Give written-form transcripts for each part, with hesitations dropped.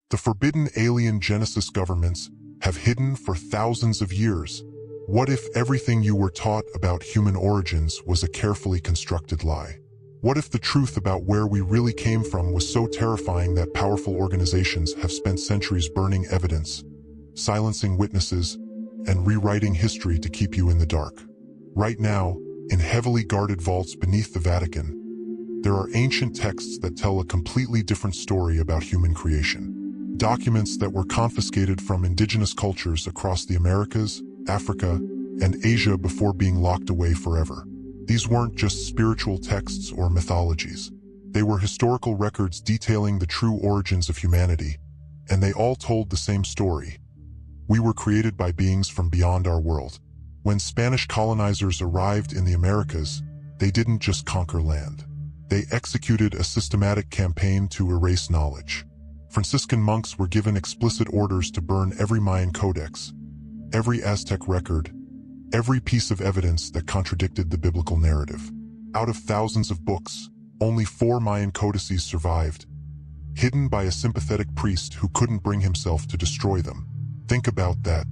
The forbidden alien Genesis governments have hidden for thousands of years. What if everything you were taught about human origins was a carefully constructed lie? What if the truth about where we really came from was so terrifying that powerful organizations have spent centuries burning evidence, silencing witnesses, and rewriting history to keep you in the dark? Right now, in heavily guarded vaults beneath the Vatican, there are ancient texts that tell a completely different story about human creation. Documents that were confiscated from indigenous cultures across the Americas, Africa, and Asia before being locked away forever. These weren't just spiritual texts or mythologies. They were historical records detailing the true origins of humanity, and they all told the same story. We were created by beings from beyond our world. When Spanish colonizers arrived in the Americas, they didn't just conquer land. They executed a systematic campaign to erase knowledge. Franciscan monks were given explicit orders to burn every Mayan codex, every Aztec record, every piece of evidence that contradicted the biblical narrative. Out of thousands of books, only 4 Mayan codices survived, hidden by a sympathetic priest who couldn't bring himself to destroy them. Think about that.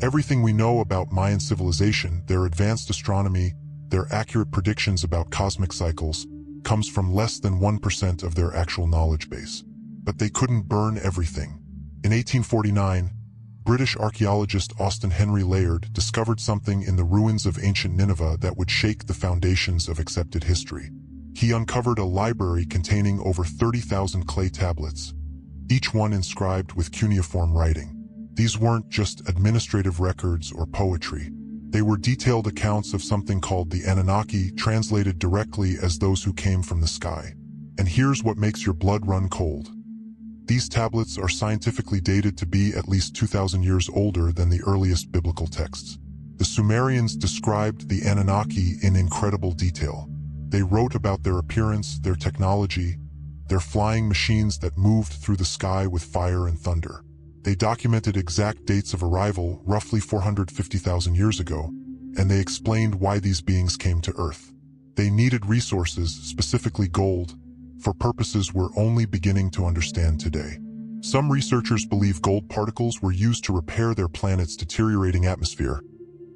Everything we know about Mayan civilization, their advanced astronomy, their accurate predictions about cosmic cycles, comes from less than 1% of their actual knowledge base. But they couldn't burn everything. In 1849, British archaeologist Austen Henry Layard discovered something in the ruins of ancient Nineveh that would shake the foundations of accepted history. He uncovered a library containing over 30,000 clay tablets, each one inscribed with cuneiform writing. These weren't just administrative records or poetry. They were detailed accounts of something called the Anunnaki, translated directly as those who came from the sky. And here's what makes your blood run cold. These tablets are scientifically dated to be at least 2,000 years older than the earliest biblical texts. The Sumerians described the Anunnaki in incredible detail. They wrote about their appearance, their technology, their flying machines that moved through the sky with fire and thunder. They documented exact dates of arrival, roughly 450,000 years ago, and they explained why these beings came to Earth. They needed resources, specifically gold, for purposes we're only beginning to understand today. Some researchers believe gold particles were used to repair their planet's deteriorating atmosphere,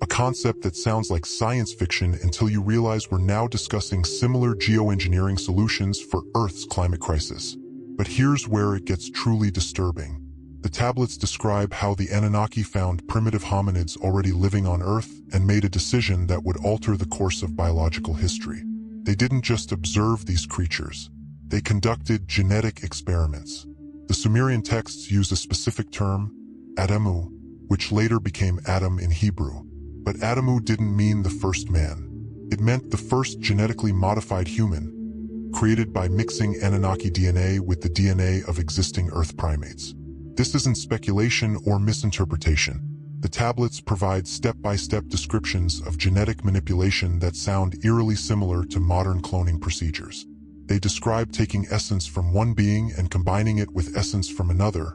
a concept that sounds like science fiction until you realize we're now discussing similar geoengineering solutions for Earth's climate crisis. But here's where it gets truly disturbing. The tablets describe how the Anunnaki found primitive hominids already living on Earth and made a decision that would alter the course of biological history. They didn't just observe these creatures. They conducted genetic experiments. The Sumerian texts use a specific term, Adamu, which later became Adam in Hebrew. But Adamu didn't mean the first man. It meant the first genetically modified human, created by mixing Anunnaki DNA with the DNA of existing Earth primates. This isn't speculation or misinterpretation. The tablets provide step-by-step descriptions of genetic manipulation that sound eerily similar to modern cloning procedures. They describe taking essence from one being and combining it with essence from another,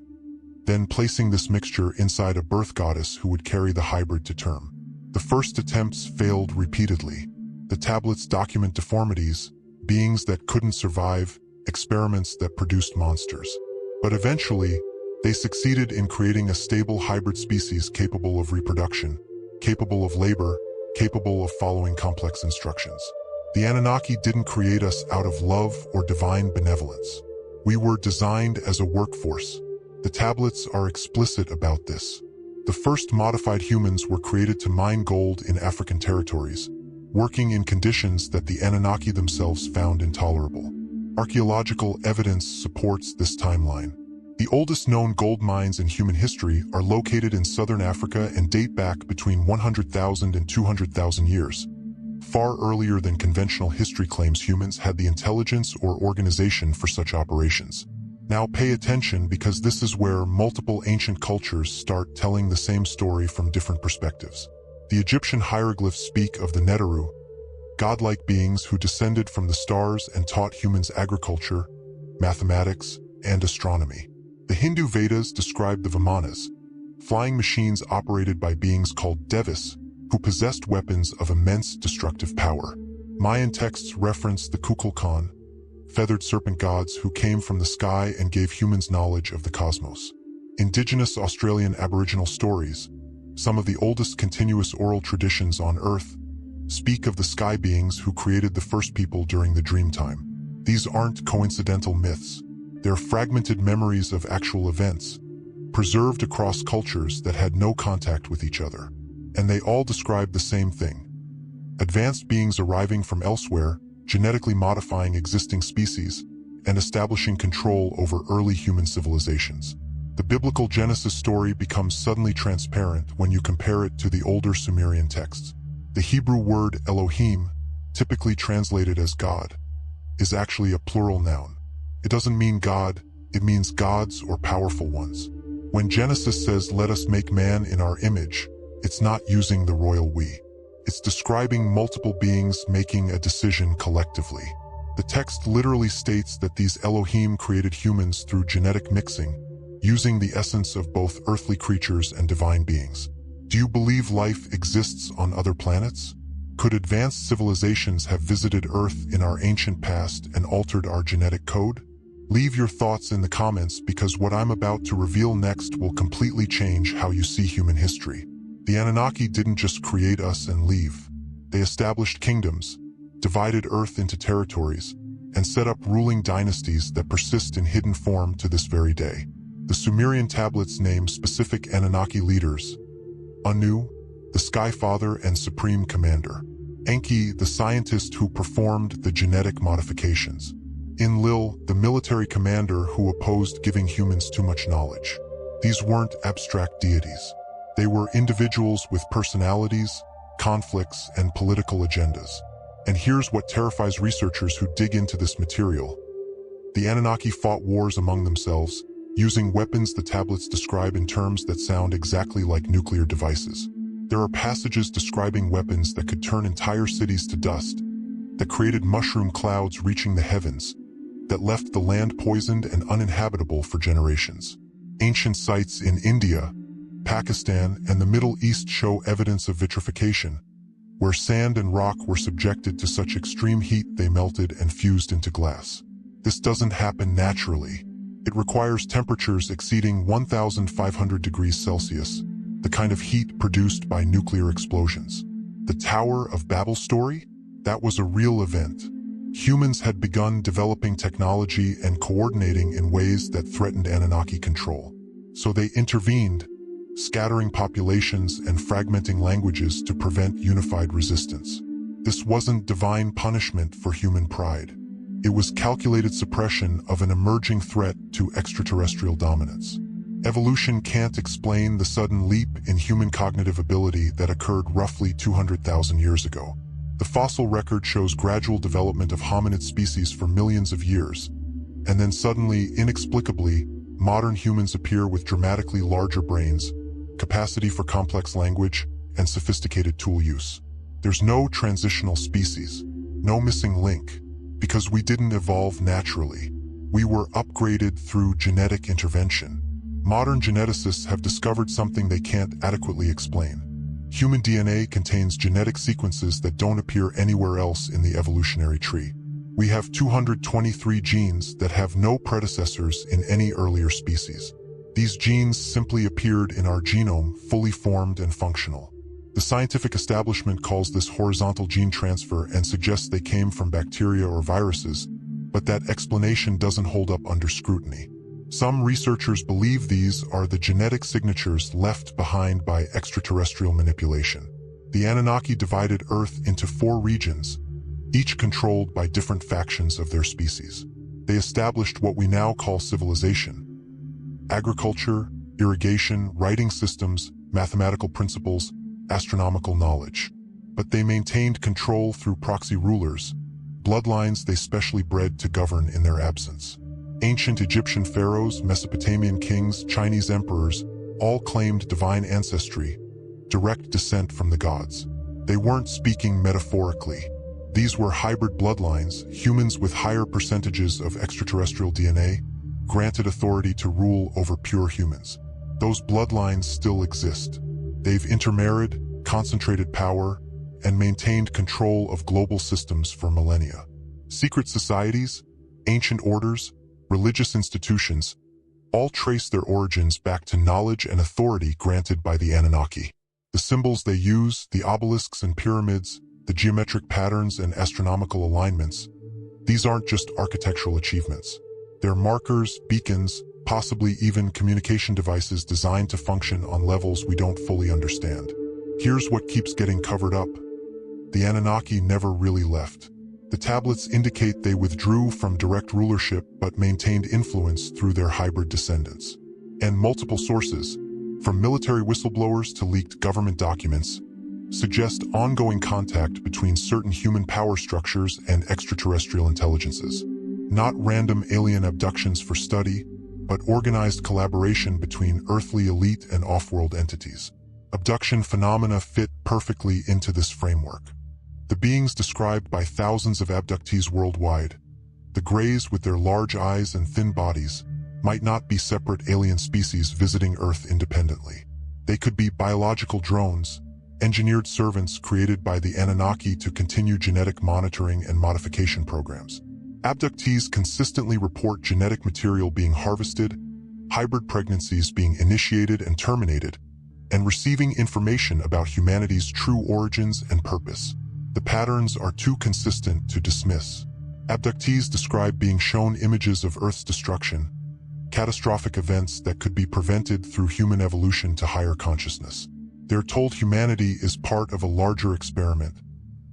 then placing this mixture inside a birth goddess who would carry the hybrid to term. The first attempts failed repeatedly. The tablets document deformities, beings that couldn't survive, experiments that produced monsters. But eventually, they succeeded in creating a stable hybrid species capable of reproduction, capable of labor, capable of following complex instructions. The Anunnaki didn't create us out of love or divine benevolence. We were designed as a workforce. The tablets are explicit about this. The first modified humans were created to mine gold in African territories, working in conditions that the Anunnaki themselves found intolerable. Archaeological evidence supports this timeline. The oldest known gold mines in human history are located in southern Africa and date back between 100,000 and 200,000 years, far earlier than conventional history claims humans had the intelligence or organization for such operations. Now pay attention, because this is where multiple ancient cultures start telling the same story from different perspectives. The Egyptian hieroglyphs speak of the Neteru, godlike beings who descended from the stars and taught humans agriculture, mathematics, and astronomy. The Hindu Vedas describe the Vimanas, flying machines operated by beings called Devis, who possessed weapons of immense destructive power. Mayan texts reference the Kukulkan, feathered serpent gods who came from the sky and gave humans knowledge of the cosmos. Indigenous Australian Aboriginal stories, some of the oldest continuous oral traditions on Earth, speak of the sky beings who created the first people during the dream time. These aren't coincidental myths. They're fragmented memories of actual events, preserved across cultures that had no contact with each other. And they all describe the same thing: advanced beings arriving from elsewhere, genetically modifying existing species, and establishing control over early human civilizations. The biblical Genesis story becomes suddenly transparent when you compare it to the older Sumerian texts. The Hebrew word Elohim, typically translated as God, is actually a plural noun. It doesn't mean God, it means gods or powerful ones. When Genesis says, "Let us make man in our image," it's not using the royal we. It's describing multiple beings making a decision collectively. The text literally states that these Elohim created humans through genetic mixing, using the essence of both earthly creatures and divine beings. Do you believe life exists on other planets? Could advanced civilizations have visited Earth in our ancient past and altered our genetic code? Leave your thoughts in the comments, because what I'm about to reveal next will completely change how you see human history. The Anunnaki didn't just create us and leave. They established kingdoms, divided Earth into territories, and set up ruling dynasties that persist in hidden form to this very day. The Sumerian tablets name specific Anunnaki leaders: Anu, the Sky Father and Supreme Commander; Enki, the scientist who performed the genetic modifications; Enlil, the military commander who opposed giving humans too much knowledge. These weren't abstract deities. They were individuals with personalities, conflicts, and political agendas. And here's what terrifies researchers who dig into this material. The Anunnaki fought wars among themselves, using weapons the tablets describe in terms that sound exactly like nuclear devices. There are passages describing weapons that could turn entire cities to dust, that created mushroom clouds reaching the heavens, that left the land poisoned and uninhabitable for generations. Ancient sites in India, Pakistan, and the Middle East show evidence of vitrification, where sand and rock were subjected to such extreme heat they melted and fused into glass. This doesn't happen naturally. It requires temperatures exceeding 1,500 degrees Celsius, the kind of heat produced by nuclear explosions. The Tower of Babel story? That was a real event. Humans had begun developing technology and coordinating in ways that threatened Anunnaki control. So they intervened, scattering populations and fragmenting languages to prevent unified resistance. This wasn't divine punishment for human pride. It was calculated suppression of an emerging threat to extraterrestrial dominance. Evolution can't explain the sudden leap in human cognitive ability that occurred roughly 200,000 years ago. The fossil record shows gradual development of hominid species for millions of years, and then suddenly, inexplicably, modern humans appear with dramatically larger brains, capacity for complex language, and sophisticated tool use. There's no transitional species, no missing link, because we didn't evolve naturally. We were upgraded through genetic intervention. Modern geneticists have discovered something they can't adequately explain. Human DNA contains genetic sequences that don't appear anywhere else in the evolutionary tree. We have 223 genes that have no predecessors in any earlier species. These genes simply appeared in our genome, fully formed and functional. The scientific establishment calls this horizontal gene transfer and suggests they came from bacteria or viruses, but that explanation doesn't hold up under scrutiny. Some researchers believe these are the genetic signatures left behind by extraterrestrial manipulation. The Anunnaki divided Earth into 4 regions, each controlled by different factions of their species. They established what we now call civilization: agriculture, irrigation, writing systems, mathematical principles, astronomical knowledge. But they maintained control through proxy rulers, bloodlines they specially bred to govern in their absence. Ancient Egyptian pharaohs, Mesopotamian kings, Chinese emperors all claimed divine ancestry, direct descent from the gods. They weren't speaking metaphorically. These were hybrid bloodlines, humans with higher percentages of extraterrestrial DNA, granted authority to rule over pure humans. Those bloodlines still exist. They've intermarried, concentrated power, and maintained control of global systems for millennia. Secret societies? ancient orders, religious institutions, all trace their origins back to knowledge and authority granted by the Anunnaki. The symbols they use, the obelisks and pyramids, the geometric patterns and astronomical alignments, these aren't just architectural achievements. They're markers, beacons, possibly even communication devices designed to function on levels we don't fully understand. Here's what keeps getting covered up. The Anunnaki never really left. The tablets indicate they withdrew from direct rulership but maintained influence through their hybrid descendants. And multiple sources, from military whistleblowers to leaked government documents, suggest ongoing contact between certain human power structures and extraterrestrial intelligences. Not random alien abductions for study, but organized collaboration between earthly elite and off-world entities. Abduction phenomena fit perfectly into this framework. The beings described by thousands of abductees worldwide, the Greys with their large eyes and thin bodies, might not be separate alien species visiting Earth independently. They could be biological drones, engineered servants created by the Anunnaki to continue genetic monitoring and modification programs. Abductees consistently report genetic material being harvested, hybrid pregnancies being initiated and terminated, and receiving information about humanity's true origins and purpose. The patterns are too consistent to dismiss. Abductees describe being shown images of Earth's destruction, catastrophic events that could be prevented through human evolution to higher consciousness. They're told humanity is part of a larger experiment,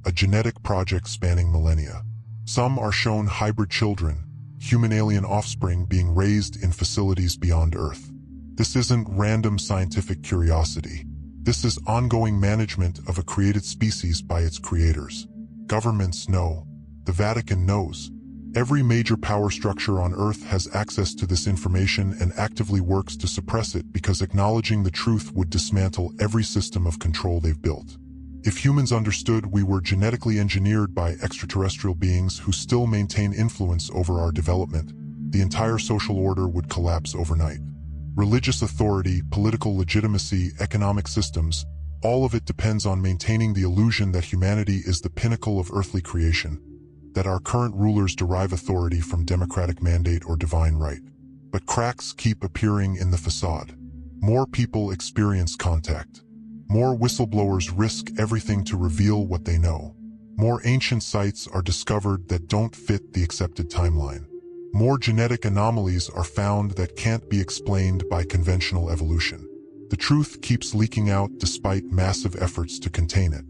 a genetic project spanning millennia. Some are shown hybrid children, human-alien offspring being raised in facilities beyond Earth. This isn't random scientific curiosity. This is ongoing management of a created species by its creators. Governments know. The Vatican knows. Every major power structure on Earth has access to this information and actively works to suppress it because acknowledging the truth would dismantle every system of control they've built. If humans understood we were genetically engineered by extraterrestrial beings who still maintain influence over our development, the entire social order would collapse overnight. Religious authority, political legitimacy, economic systems, all of it depends on maintaining the illusion that humanity is the pinnacle of earthly creation, that our current rulers derive authority from democratic mandate or divine right. But cracks keep appearing in the facade. More people experience contact. More whistleblowers risk everything to reveal what they know. More ancient sites are discovered that don't fit the accepted timeline. More genetic anomalies are found that can't be explained by conventional evolution. The truth keeps leaking out despite massive efforts to contain it.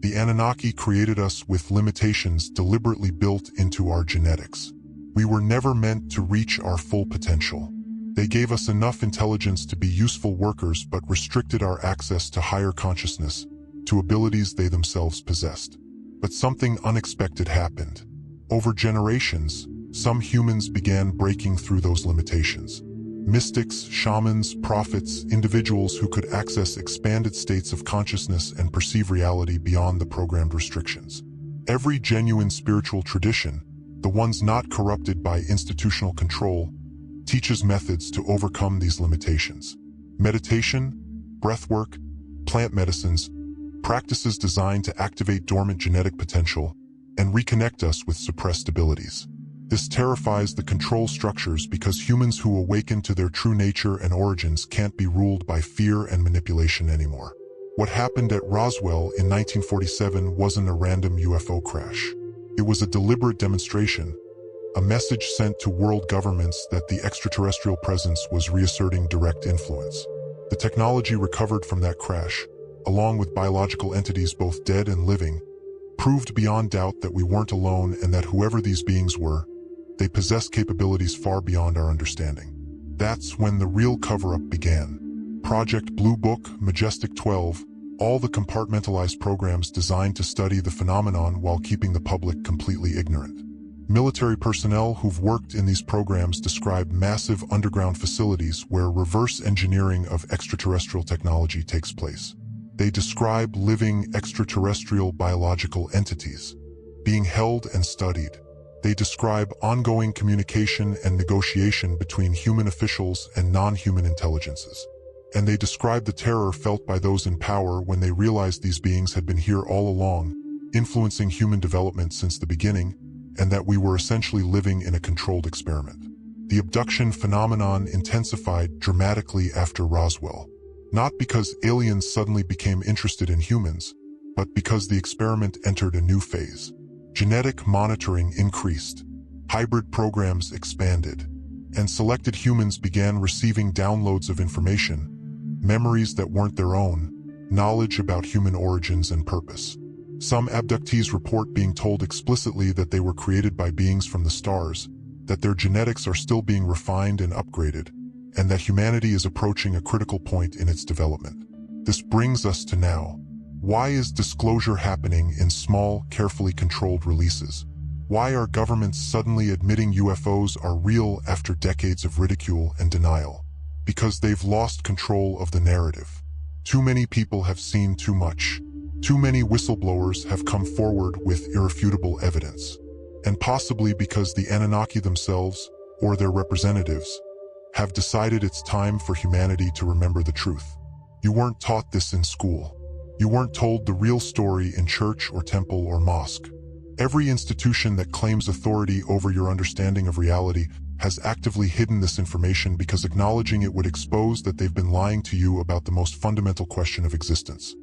The Anunnaki created us with limitations deliberately built into our genetics. We were never meant to reach our full potential. They gave us enough intelligence to be useful workers but restricted our access to higher consciousness, to abilities they themselves possessed. But something unexpected happened. Over generations, some humans began breaking through those limitations. Mystics, shamans, prophets, individuals who could access expanded states of consciousness and perceive reality beyond the programmed restrictions. Every genuine spiritual tradition, the ones not corrupted by institutional control, teaches methods to overcome these limitations. Meditation, breathwork, plant medicines, practices designed to activate dormant genetic potential and reconnect us with suppressed abilities. This terrifies the control structures because humans who awaken to their true nature and origins can't be ruled by fear and manipulation anymore. What happened at Roswell in 1947 wasn't a random UFO crash. It was a deliberate demonstration, a message sent to world governments that the extraterrestrial presence was reasserting direct influence. The technology recovered from that crash, along with biological entities both dead and living, proved beyond doubt that we weren't alone and that whoever these beings were, they possessed capabilities far beyond our understanding. That's when the real cover-up began. Project Blue Book, Majestic 12, all the compartmentalized programs designed to study the phenomenon while keeping the public completely ignorant. Military personnel who've worked in these programs describe massive underground facilities where reverse engineering of extraterrestrial technology takes place. They describe living extraterrestrial biological entities being held and studied. They describe ongoing communication and negotiation between human officials and non-human intelligences. And they describe the terror felt by those in power when they realized these beings had been here all along, influencing human development since the beginning, and that we were essentially living in a controlled experiment. The abduction phenomenon intensified dramatically after Roswell, not because aliens suddenly became interested in humans, but because the experiment entered a new phase. Genetic monitoring increased, hybrid programs expanded, and selected humans began receiving downloads of information, memories that weren't their own, knowledge about human origins and purpose. Some abductees report being told explicitly that they were created by beings from the stars, that their genetics are still being refined and upgraded, and that humanity is approaching a critical point in its development. This brings us to now. Why is disclosure happening in small, carefully controlled releases? Why are governments suddenly admitting UFOs are real after decades of ridicule and denial? Because they've lost control of the narrative. Too many people have seen too much. Too many whistleblowers have come forward with irrefutable evidence. And possibly because the Anunnaki themselves, or their representatives, have decided it's time for humanity to remember the truth. You weren't taught this in school. You weren't told the real story in church or temple or mosque. Every institution that claims authority over your understanding of reality has actively hidden this information because acknowledging it would expose that they've been lying to you about the most fundamental question of existence.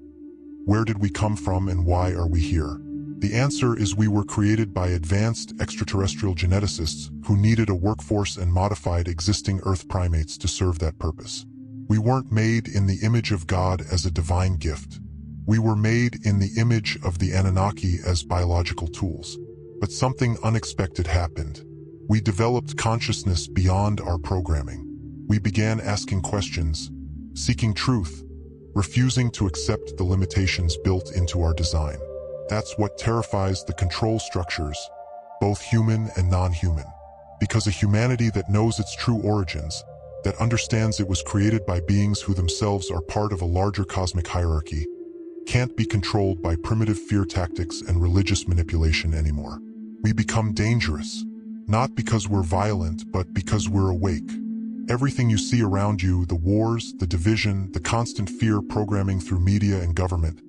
Where did we come from and why are we here? The answer is we were created by advanced extraterrestrial geneticists who needed a workforce and modified existing Earth primates to serve that purpose. We weren't made in the image of God as a divine gift. We were made in the image of the Anunnaki as biological tools. But something unexpected happened. We developed consciousness beyond our programming. We began asking questions, seeking truth, refusing to accept the limitations built into our design. That's what terrifies the control structures, both human and non-human. Because a humanity that knows its true origins, that understands it was created by beings who themselves are part of a larger cosmic hierarchy, can't be controlled by primitive fear tactics and religious manipulation anymore. We become dangerous, not because we're violent, but because we're awake. Everything you see around you, the wars, the division, the constant fear programming through media and government,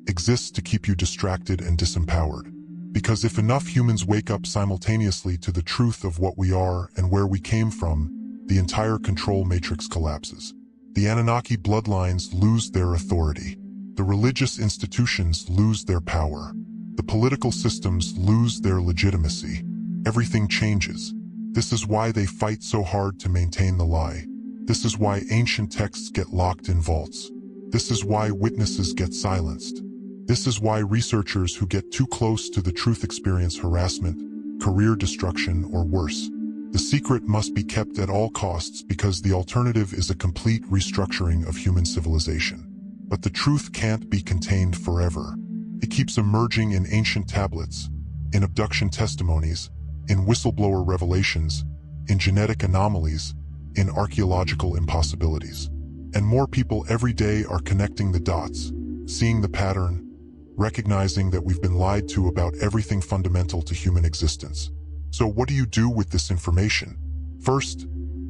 exists to keep you distracted and disempowered. Because if enough humans wake up simultaneously to the truth of what we are and where we came from, the entire control matrix collapses. The Anunnaki bloodlines lose their authority. The religious institutions lose their power. The political systems lose their legitimacy. Everything changes. This is why they fight so hard to maintain the lie. This is why ancient texts get locked in vaults. This is why witnesses get silenced. This is why researchers who get too close to the truth experience harassment, career destruction, or worse. The secret must be kept at all costs because the alternative is a complete restructuring of human civilization. But the truth can't be contained forever. It keeps emerging in ancient tablets, in abduction testimonies, in whistleblower revelations, in genetic anomalies, in archaeological impossibilities. And more people every day are connecting the dots, seeing the pattern, recognizing that we've been lied to about everything fundamental to human existence. So what do you do with this information? First,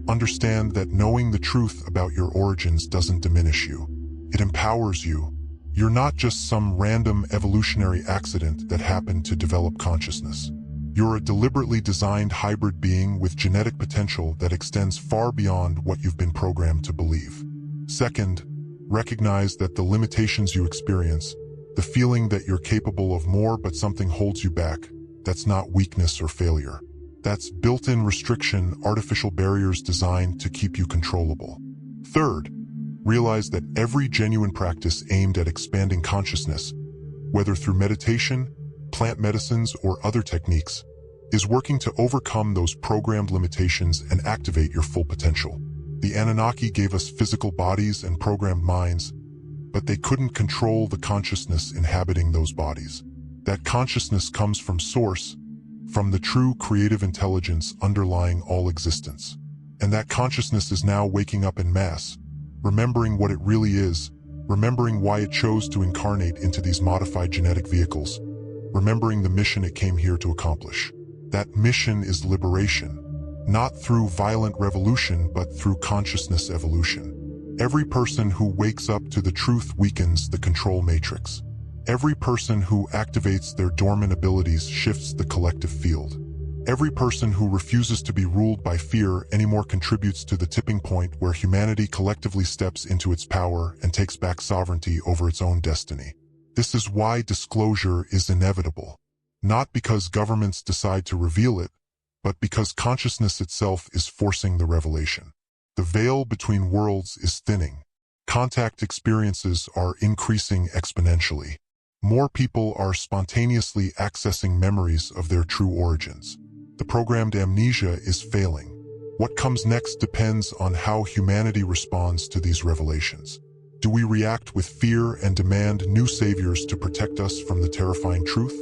understand that knowing the truth about your origins doesn't diminish you. It empowers you. You're not just some random evolutionary accident that happened to develop consciousness. You're a deliberately designed hybrid being with genetic potential that extends far beyond what you've been programmed to believe. Second, recognize that the limitations you experience, the feeling that you're capable of more but something holds you back, that's not weakness or failure. That's built-in restriction, artificial barriers designed to keep you controllable. Third, realize that every genuine practice aimed at expanding consciousness, whether through meditation, plant medicines, or other techniques, is working to overcome those programmed limitations and activate your full potential. The Anunnaki gave us physical bodies and programmed minds, but they couldn't control the consciousness inhabiting those bodies. That consciousness comes from Source, from the true creative intelligence underlying all existence. And that consciousness is now waking up en masse, remembering what it really is, remembering why it chose to incarnate into these modified genetic vehicles, remembering the mission it came here to accomplish. That mission is liberation, not through violent revolution, but through consciousness evolution. Every person who wakes up to the truth weakens the control matrix. Every person who activates their dormant abilities shifts the collective field. Every person who refuses to be ruled by fear anymore contributes to the tipping point where humanity collectively steps into its power and takes back sovereignty over its own destiny. This is why disclosure is inevitable. Not because governments decide to reveal it, but because consciousness itself is forcing the revelation. The veil between worlds is thinning. Contact experiences are increasing exponentially. More people are spontaneously accessing memories of their true origins. The programmed amnesia is failing. What comes next depends on how humanity responds to these revelations. Do we react with fear and demand new saviors to protect us from the terrifying truth?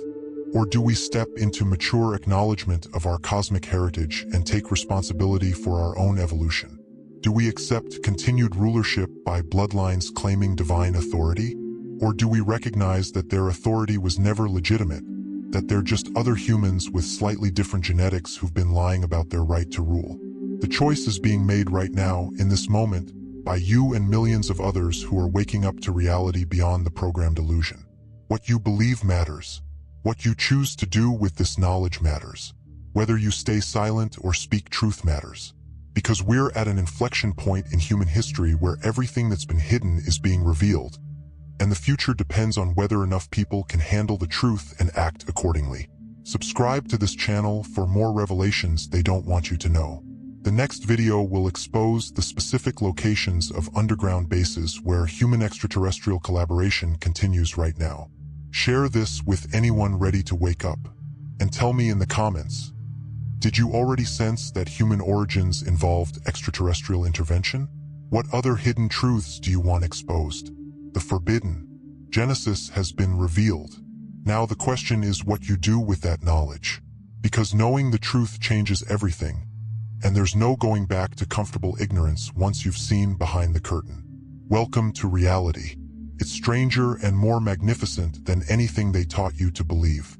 Or do we step into mature acknowledgement of our cosmic heritage and take responsibility for our own evolution? Do we accept continued rulership by bloodlines claiming divine authority? Or do we recognize that their authority was never legitimate, that they're just other humans with slightly different genetics who've been lying about their right to rule? The choice is being made right now, in this moment, by you and millions of others who are waking up to reality beyond the programmed illusion. What you believe matters. What you choose to do with this knowledge matters. Whether you stay silent or speak truth matters. Because we're at an inflection point in human history where everything that's been hidden is being revealed, and the future depends on whether enough people can handle the truth and act accordingly. Subscribe to this channel for more revelations they don't want you to know. The next video will expose the specific locations of underground bases where human extraterrestrial collaboration continues right now. Share this with anyone ready to wake up. And tell me in the comments, did you already sense that human origins involved extraterrestrial intervention? What other hidden truths do you want exposed? The forbidden Genesis has been revealed. Now the question is what you do with that knowledge. Because knowing the truth changes everything, and there's no going back to comfortable ignorance once you've seen behind the curtain. Welcome to reality. It's stranger and more magnificent than anything they taught you to believe.